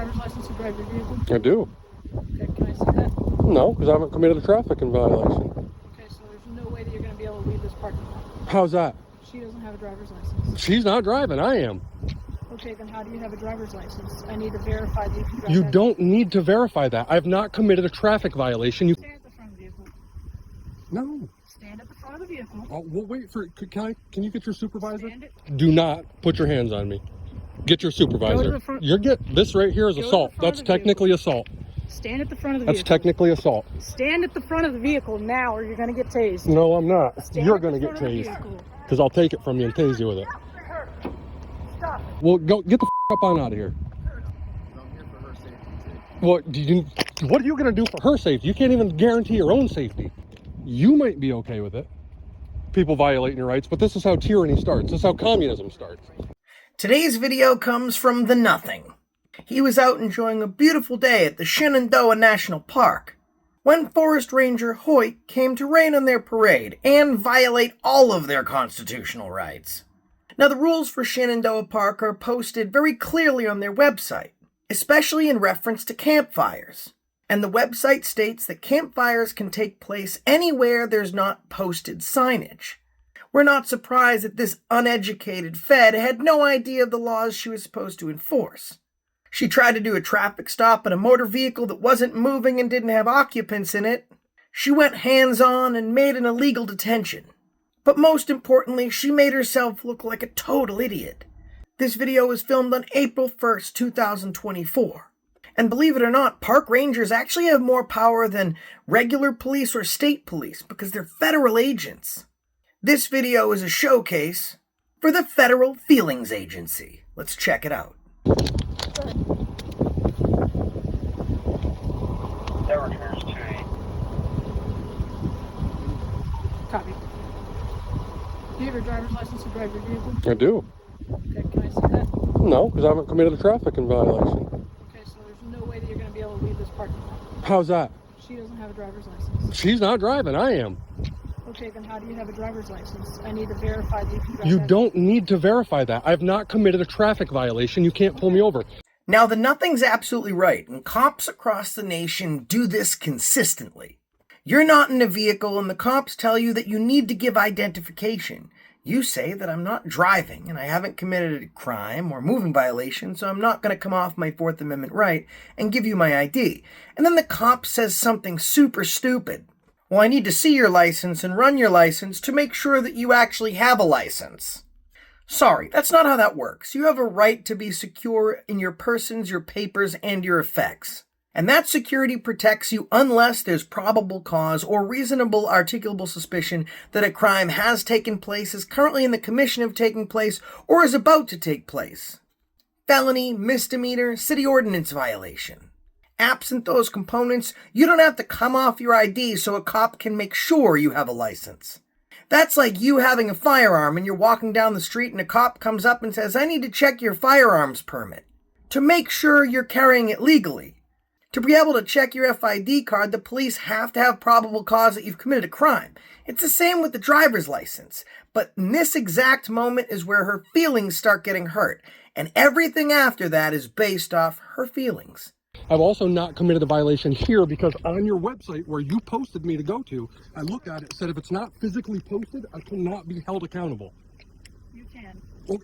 driver's license to drive your vehicle? I do. Okay, can I see that? No, because I haven't committed a traffic violation. Okay, so there's no way that you're going to be able to leave this parking lot. How's that? She doesn't have a driver's license. She's not driving, I am. Okay, then how do you have a driver's license? I need to verify that you can drive. You that don't need to verify that. I've not committed a traffic violation. You Stand at the front of the vehicle. No. Stand at the front of the vehicle. Oh, we'll wait for. Can you get your supervisor? Stand it. Do not put your hands on me. Get your supervisor. This right here is assault. That's technically assault. Stand at the front of the vehicle. That's technically assault. Stand at the front of the vehicle now, or you're going to get tased. No, I'm not. Stand You're at the going to get front of the tased. vehicle. Because I'll take it from you and tase you with it. Stop. Well, go get the up on out of here. What are you going to do for her safety? You can't even guarantee your own safety. You might be okay with it. People violating your rights, but this is how tyranny starts. This is how communism starts. Today's video comes from the Nothing. He was out enjoying a beautiful day at the Shenandoah National Park when Forest Ranger HOYT came to rain on their parade and violate all of their constitutional rights. Now, the rules for Shenandoah Park are posted very clearly on their website, especially in reference to campfires. And the website states that campfires can take place anywhere there's not posted signage. We're not surprised that this uneducated Fed had no idea of the laws she was supposed to enforce. She tried to do a traffic stop in a motor vehicle that wasn't moving and didn't have occupants in it. She went hands-on and made an illegal detention. But most importantly, she made herself look like a total idiot. This video was filmed on April 1st, 2024. And believe it or not, park rangers actually have more power than regular police or state police because they're federal agents. This video is a showcase for the Federal Feelings Agency. Let's check it out. Copy. Do you have your driver's license to drive your vehicle? I do. Okay, can I see that? No, because I haven't committed a traffic violation. Okay, so there's no way that you're going to be able to leave this parking lot. How's that? She doesn't have a driver's license. She's not driving, I am. Okay, then how do you have a driver's license? I need to verify that you can drive. You don't need to verify that. I've not committed a traffic violation. You can't pull me over. Now, the Nothing's absolutely right, and cops across the nation do this consistently. You're not in a vehicle and the cops tell you that you need to give identification. You say that I'm not driving and I haven't committed a crime or moving violation, so I'm not going to come off my Fourth Amendment right and give you my ID. And then the cop says something super stupid. Well, I need to see your license and run your license to make sure that you actually have a license. Sorry, that's not how that works. You have a right to be secure in your persons, your papers, and your effects. And that security protects you unless there's probable cause or reasonable articulable suspicion that a crime has taken place, is currently in the commission of taking place, or is about to take place. Felony, misdemeanor, city ordinance violation. Absent those components, you don't have to come off your ID so a cop can make sure you have a license. That's like you having a firearm and you're walking down the street and a cop comes up and says, "I need to check your firearms permit," to make sure you're carrying it legally. To be able to check your FID card, the police have to have probable cause that you've committed a crime. It's the same with the driver's license. But in this exact moment is where her feelings start getting hurt. And everything after that is based off her feelings. I've also not committed a violation here because on your website where you posted me to go to, I looked at it, said if it's not physically posted, I cannot be held accountable. You can.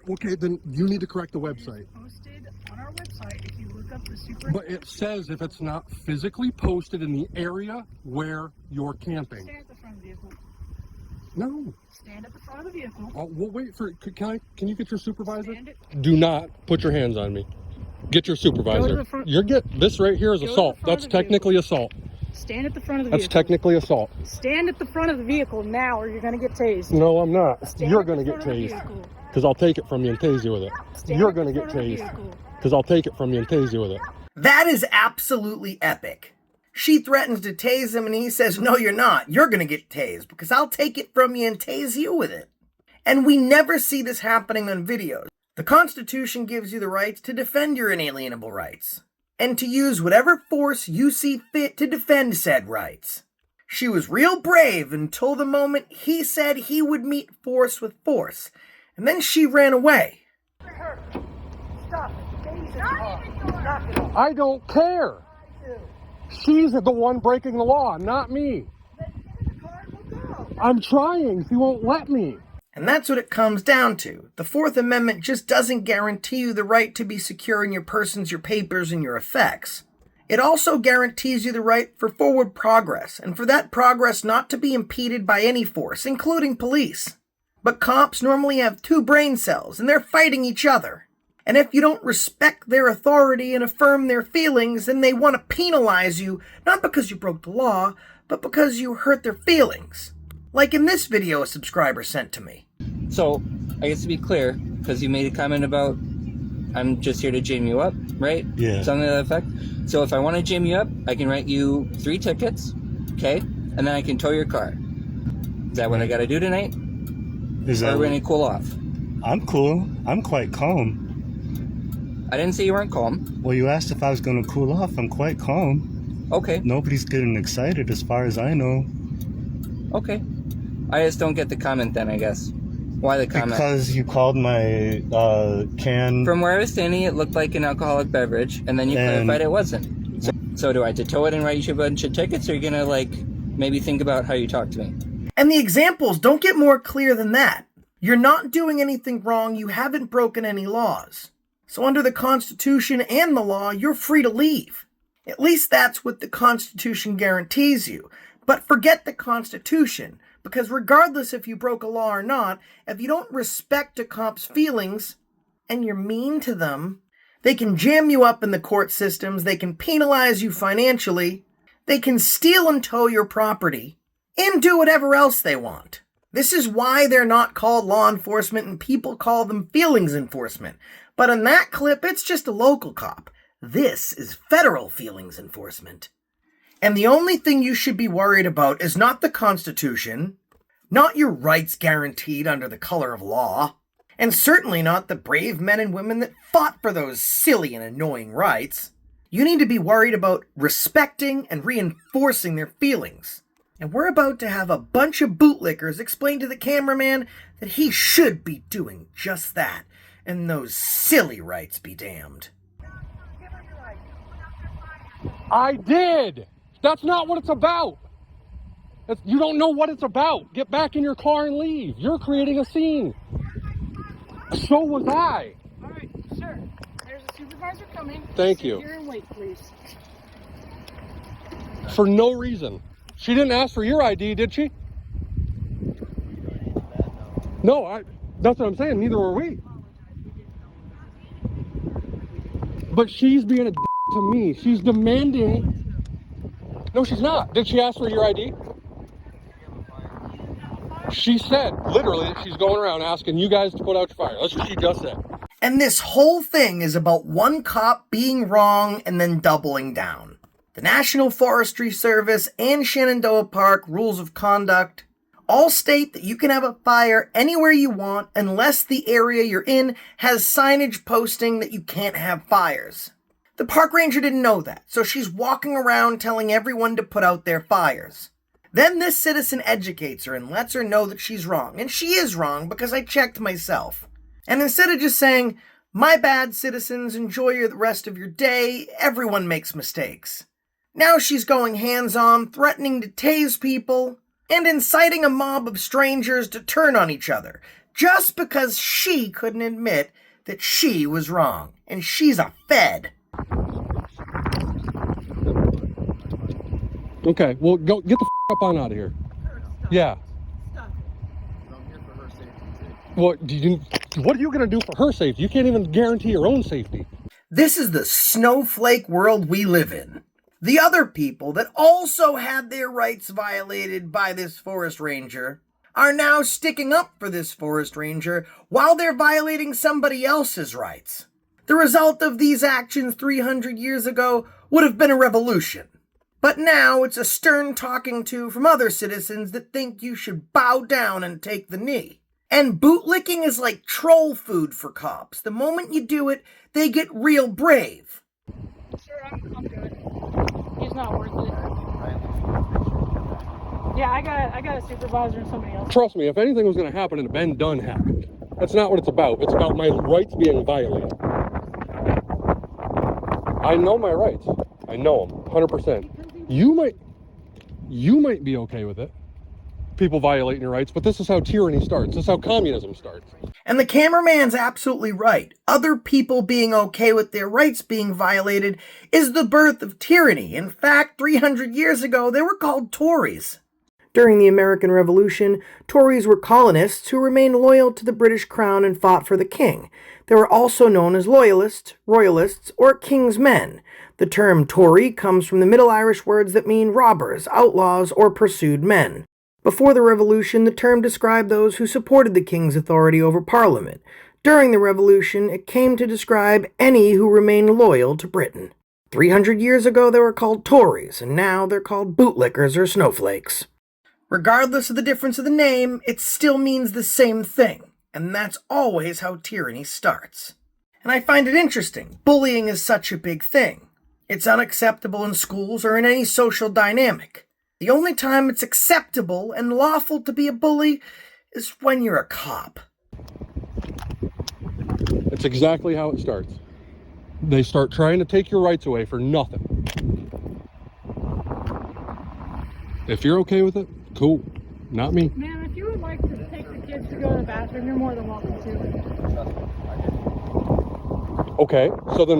Okay, then you need to correct the website. It's posted on our website if you look up the super... But it says if it's not physically posted in the area where you're camping. Stand at the front of the vehicle. No. Stand at the front of the vehicle. Oh, we'll wait for. Can you get your supervisor? Stand it. Do not put your hands on me. Get your supervisor. This right here is assault. That's technically assault. Stand at the front of the vehicle. That's technically assault. Stand at the front of the vehicle now, or you're going to get tased. No, I'm not. Stand You're at the going to get front of the tased. vehicle. Because I'll take it from you and tase you with it. Stand You're at going to the get front of the tased. vehicle. Because I'll take it from you and tase you with it. That is absolutely epic. She threatens to tase him and he says, "No, you're not. You're going to get tased because I'll take it from you and tase you with it." And we never see this happening on videos. The Constitution gives you the rights to defend your inalienable rights and to use whatever force you see fit to defend said rights. She was real brave until the moment he said he would meet force with force, and then she ran away. Stop. Stay I don't care. She's the one breaking the law, not me. I'm trying. She won't let me. And that's what it comes down to. The Fourth Amendment just doesn't guarantee you the right to be secure in your persons, your papers, and your effects. It also guarantees you the right for forward progress, and for that progress not to be impeded by any force, including police. But cops normally have two brain cells, and they're fighting each other. And if you don't respect their authority and affirm their feelings, then they want to penalize you, not because you broke the law, but because you hurt their feelings. Like in this video a subscriber sent to me. So, I guess to be clear, because you made a comment about, I'm just here to jam you up, right? Yeah. Something to that effect. So if I want to jam you up, I can write you 3 tickets, okay? And then I can tow your car. Is that what I got to do tonight? Is Or that are we going to cool off? I'm cool. I'm quite calm. I didn't say you weren't calm. Well, you asked if I was going to cool off. I'm quite calm. Okay, Nobody's getting excited as far as I know. okay. I just don't get the comment then, I guess. Why the comment? Because you called my can... From where I was standing, it looked like an alcoholic beverage, and then you clarified it wasn't. So do I have to tow it and write you a bunch of tickets, or are you going to, like, maybe think about how you talk to me? And the examples don't get more clear than that. You're not doing anything wrong, you haven't broken any laws. So under the Constitution and the law, you're free to leave. At least that's what the Constitution guarantees you. But forget the Constitution, because regardless if you broke a law or not, if you don't respect a cop's feelings, and you're mean to them, they can jam you up in the court systems, they can penalize you financially, they can steal and tow your property, and do whatever else they want. This is why they're not called law enforcement and people call them feelings enforcement. But in that clip, it's just a local cop. This is federal feelings enforcement. And the only thing you should be worried about is not the Constitution, not your rights guaranteed under the color of law, and certainly not the brave men and women that fought for those silly and annoying rights. You need to be worried about respecting and reinforcing their feelings. And we're about to have a bunch of bootlickers explain to the cameraman that he should be doing just that, and those silly rights be damned. I did. That's not what it's about. You don't know what it's about. Get back in your car and leave. You're creating a scene. So was I. All right, sir. There's a supervisor coming. Thank Sit you. here and wait, please. For no reason. She didn't ask for your ID, did she? No, that's what I'm saying. Neither were we. But she's being a to me. She's demanding. No, she's not. Did she ask for your ID? She said, literally, that she's going around asking you guys to put out your fire. That's what she just said. And this whole thing is about one cop being wrong and then doubling down. The National Forestry Service and Shenandoah Park Rules of Conduct all state that you can have a fire anywhere you want unless the area you're in has signage posting that you can't have fires. The park ranger didn't know that, so she's walking around telling everyone to put out their fires. Then this citizen educates her and lets her know that she's wrong, and she is wrong because I checked myself. And instead of just saying, "My bad, citizens, enjoy the rest of your day, everyone makes mistakes," now she's going hands-on, threatening to tase people, and inciting a mob of strangers to turn on each other, just because she couldn't admit that she was wrong, and she's a fed. Okay, well, go get the up on out of here. Yeah. What are you going to do for her safety? You can't even guarantee your own safety. This is the snowflake world we live in. The other people that also had their rights violated by this forest ranger are now sticking up for this forest ranger while they're violating somebody else's rights. The result of these actions 300 years ago would have been a revolution. But now it's a stern talking to from other citizens that think you should bow down and take the knee. And bootlicking is like troll food for cops. The moment you do it, they get real brave. Sir, I'm good. He's not worth it. Yeah, I got a supervisor and somebody else. Trust me, if anything was going to happen, it'd been done happened. That's not what it's about. It's about my rights being violated. I know my rights. I know them, 100%. You might be okay with it. People violating your rights, but this is how tyranny starts. This is how communism starts. And the cameraman's absolutely right. Other people being okay with their rights being violated is the birth of tyranny. In fact, 300 years ago, they were called Tories. During the American Revolution, Tories were colonists who remained loyal to the British Crown and fought for the king. They were also known as loyalists, royalists, or king's men. The term Tory comes from the Middle Irish words that mean robbers, outlaws, or pursued men. Before the Revolution, the term described those who supported the king's authority over Parliament. During the Revolution, it came to describe any who remained loyal to Britain. 300 years ago, they were called Tories, and now they're called bootlickers or snowflakes. Regardless of the difference of the name, it still means the same thing, and that's always how tyranny starts. And I find it interesting. Bullying is such a big thing. It's unacceptable in schools or in any social dynamic. The only time it's acceptable and lawful to be a bully is when you're a cop. It's exactly how it starts. They start trying to take your rights away for nothing. If you're okay with it, cool. Not me. Man, if you would like to take the kids to go to the bathroom, you're more than welcome to. Okay, so then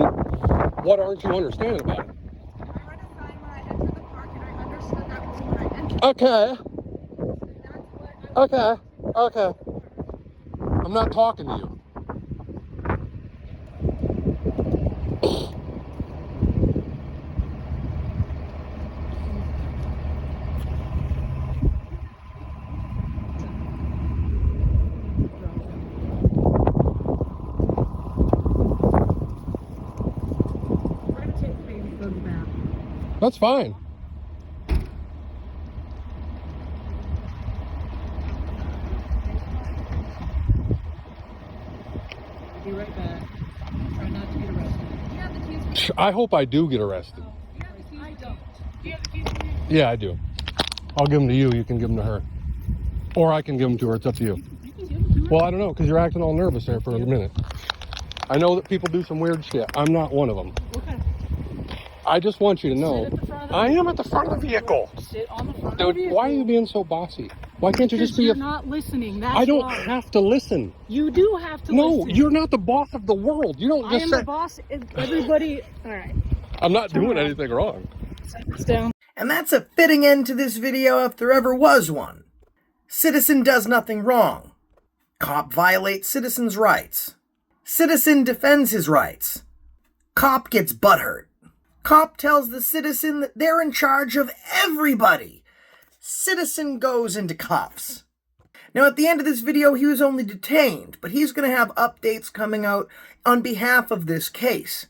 what aren't you understanding about it? I read a sign when I entered the park and I understood that was when I entered. Okay, That's what I okay. I'm not talking to you. We're gonna take the baby to go to the bathroom. That's fine. I'll be right back. Try not to get arrested. Do you have the keys? I hope I do get arrested. Do you have the keys? I don't. Do you have the keys for me? Yeah, I do. I'll give them to you. You can give them to her. Or I can give them to her. It's up to you. You can give them to her. Well, I don't know, because you're acting all nervous there for a minute. I know that people do some weird shit. I'm not one of them. Okay. I just want you to know. Sit at the front of the I am at the front of the vehicle. Sit on the front of the Dude, vehicle. why are you being so bossy? Why can't you just be You're a... not listening. That's I don't why. have to listen. You do have to No, listen. you're not the boss of the world. You don't I just am say... the boss. Everybody. All right. I'm not Turn doing around. anything wrong. Set this down. And that's a fitting end to this video if there ever was one. Citizen does nothing wrong. Cop violates citizen's rights. Citizen defends his rights. Cop gets butthurt. Cop tells the citizen that they're in charge of everybody. Citizen goes into cuffs. Now at the end of this video he was only detained, but he's going to have updates coming out on behalf of this case.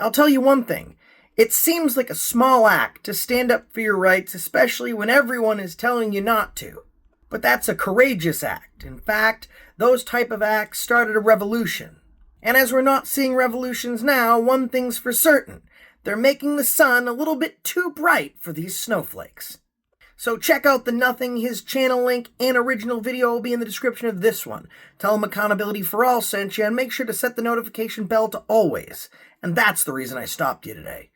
I'll tell you one thing. It seems like a small act to stand up for your rights, especially when everyone is telling you not to. But that's a courageous act. In fact, those type of acts started a revolution. And as we're not seeing revolutions now, one thing's for certain. They're making the sun a little bit too bright for these snowflakes. So check out the Nothing, his channel link and original video will be in the description of this one. Tell him Accountability for All sent you and make sure to set the notification bell to always. And that's the reason I stopped you today.